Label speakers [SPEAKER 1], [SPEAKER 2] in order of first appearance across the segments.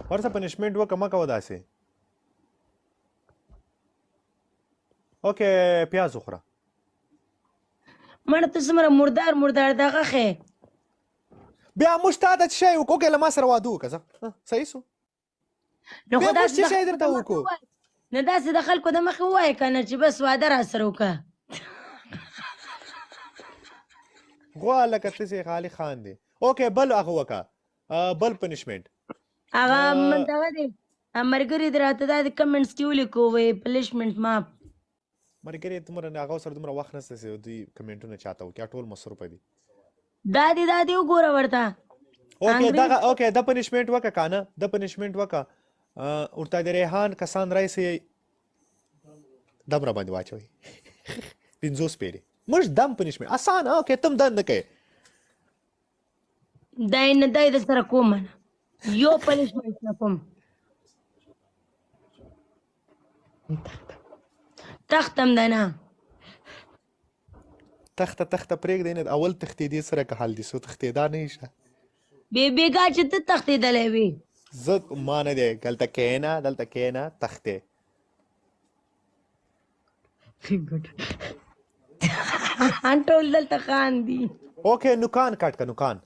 [SPEAKER 1] ورته پنشمنټ وکړه مه کوه داسې. اوکې پیاز وخوره.
[SPEAKER 2] مړه ته څومره مردار دغه ښې.
[SPEAKER 1] بیا موږ تا ته څه شی وکړو؟ اوکې له ما سره واده وکړه ځه صحیح شو.
[SPEAKER 2] نو
[SPEAKER 1] بیا
[SPEAKER 2] خو
[SPEAKER 1] موږ څه شی درته وکړو؟
[SPEAKER 2] نو داسې د خلکو د مخې ووایه که نه چې بس واده را سره وکړه.
[SPEAKER 1] غوا لکه تسې خالي خان دی. اوکې بل هغه وکړه بل پنشمنټ.
[SPEAKER 2] هغه دغه دی ملګري دې راته دا د کمنټس کې ولیکو وایي پنشمنټ ماپ.
[SPEAKER 1] ملګري دومره هغه سره دومره وخت نشته چې دوی کمنټونه چاته وکړي ټول مصروفه دي.
[SPEAKER 2] دا دې وګوره ورته.
[SPEAKER 1] اوکې د پنشمنټ وکړه که نه د پنشمنټ وکړه ورته د ریحان کسان رایسې دم را باندې واچوئ 50 پیرې موږ دم پنشمنټ اسانه. اوکې تم دن نه کوې
[SPEAKER 2] دای نه دای د سره کوم نه یو پنشمنټ نه کوم. تختم ده نه
[SPEAKER 1] تخته پرېږدی نه اول تښتېدې سره که حل دي سو تښتېدا نه یې شه
[SPEAKER 2] بېګا چې ته تښتېدلی وې
[SPEAKER 1] زه ما نه دی دلته کښېنه تختې.
[SPEAKER 2] ټول دلته خاندي.
[SPEAKER 1] اوکې نوکان کټ که نوکان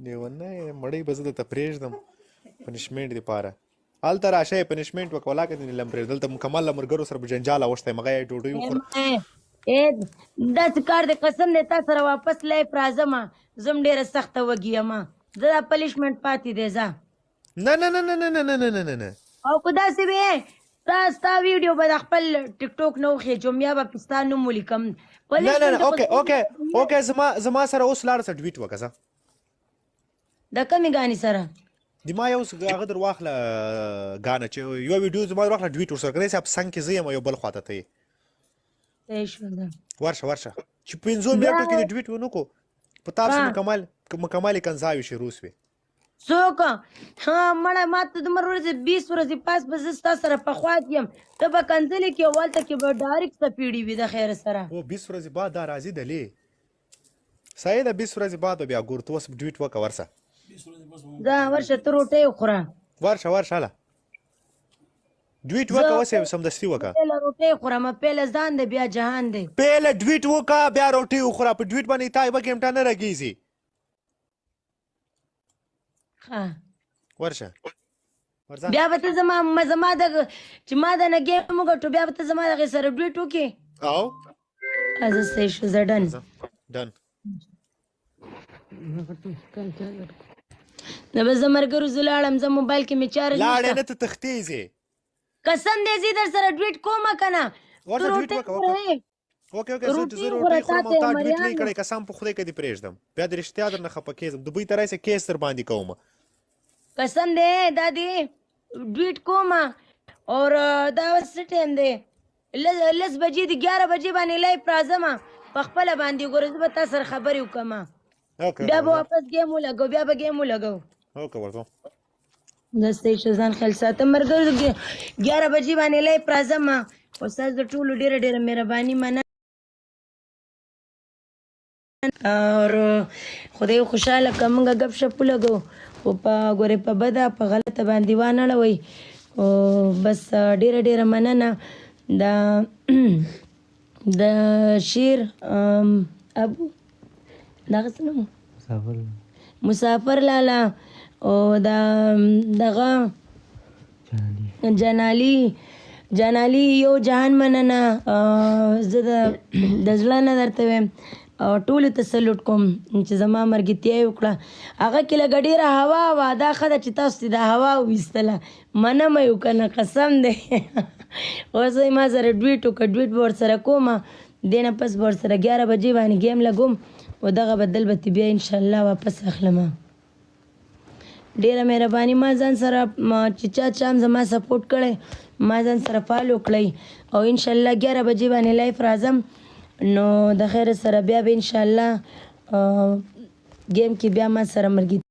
[SPEAKER 1] لیونی مړی به زه درته پرېږدم پنشمنټ دپاره. هلته راشه پنشمنټ وکړه ولاکه دې لم پرېږدم دلته مکمل له ملګرو سره به جنجال اوښتی مغه یې ډوډۍ وخوره.
[SPEAKER 2] داسې کار دی قسم دی تا سره واپس لایف راځم زم ډېره سخته وږې یم زه دا پنشمنټ پاتې دی ځه.
[SPEAKER 1] نه نه نه نه نه نه نه نه نه
[SPEAKER 2] او که داسې وې ستا ویډیو به د خپل ټیک ټوک نه وخېجم یا به پې ستا نوم ولیکم.
[SPEAKER 1] نه نه نه اوکې زما سره اوس لاړه څه ډویټ وکړه ځه.
[SPEAKER 2] د کمې ګانې سره
[SPEAKER 1] د ما یو هغه در واخله ګانه چې یو ویډیو زما در واخله ډویټ ورسره کړی چې څنګ کې زه یم یو بل خواته ته یې ورشه چې 5 منټو کې د ډویټ ونه کړو په تاسو مکمل کنځاوې شروع شوې.
[SPEAKER 2] څوک مړه ما ته دومره ورځې 20 ورځې پاس به زه ستا سره پخوا یم ته به کنځلې کې او هلته کې به ډایرکټ سپیډي وي د خیره سره.
[SPEAKER 1] او 20 ورځې بعد دا راځي دلې صحیح ده 20 ورځې بعد به بیا ګور ته اوس ډویټ وکړه ورشه
[SPEAKER 2] ځه ورشه ته روټۍ وخوره
[SPEAKER 1] ورشه هله ډویټ وکړه اوس یې سمدستي وکړه.
[SPEAKER 2] پهله روټۍ خورم پهله ځان دی بیا جهان دی.
[SPEAKER 1] پهله ډویټ وکړه بیا روټۍ وخوره په ډویټ باندې تا یوه ګیمټه نه رګېږي. ورشه
[SPEAKER 2] بیا به ته زما د چې ما د نه ګیم وګټو بیا به ته زما د هغې سره ډویټ وکړې
[SPEAKER 1] او
[SPEAKER 2] زه صحیح شو زه ډن نه به زه ملګرو زه لاړم زه موبایل کې مې چارج
[SPEAKER 1] لاړې نه ته تښتېږې
[SPEAKER 2] قسم دی زه در سره ډویټ کومه که نه
[SPEAKER 1] ورشه ډویټ وکړه اوکې زه روټۍ خورم او تا ډویټ نه یې کړی قسم په خدای که دې پرېږدم بیا د رښتیا درنه خفه کېږم دوبۍ ته راشې کیس در باندې کوم
[SPEAKER 2] قسم دی دا دی ډویټ کومه اور دا اوس څه ټایم دی 10 بجې دي 11 بجې باندې لایف راځم په خپله باندې ګوره زه به تا سره خبرې وکړم بیا به واپس ګیم ولګو بیا به ګیم ولګو. زه صحیح شه ځان خیال ساتم ملګرو 11 بجې باندې لایف راځم او ستاسو د ټولو ډېره مهرباني مننه اور خدای خوشحاله که موږ ګپ شپ ولګو خو په ګورې په بده په غلطه باندې وانه اړوئ او بس ډېره مننه. د شیر ابو دغه څه نوم مسافر لالا او دغه جانالي یو جهان مننه زه د زړه نه درته وایم ټولو ته سلوټ کوم چې زما مرګتیا یې وکړه هغه کې لږه ډېره هوا وه دا ښه ده چې تاسو دې د هوا وویستله منمه یې که نه قسم دی اوس ما سره ډویټ وکړه ډویټ به ورسره کوم دې نه پس به ورسره 11 بجې باندې ګیم لګوم او دغه بدل به بیا انشاءالله واپس اخلم. ډېره مهرباني ما ځان سره چې چا هم زما سپورټ کړی ما ځان سره فالو کړئ او انشاءالله 11 بجې باندې لایف راځم نو د خیر سره بیا به انشاءالله ګیم کې بیا ما سره ملګرتیا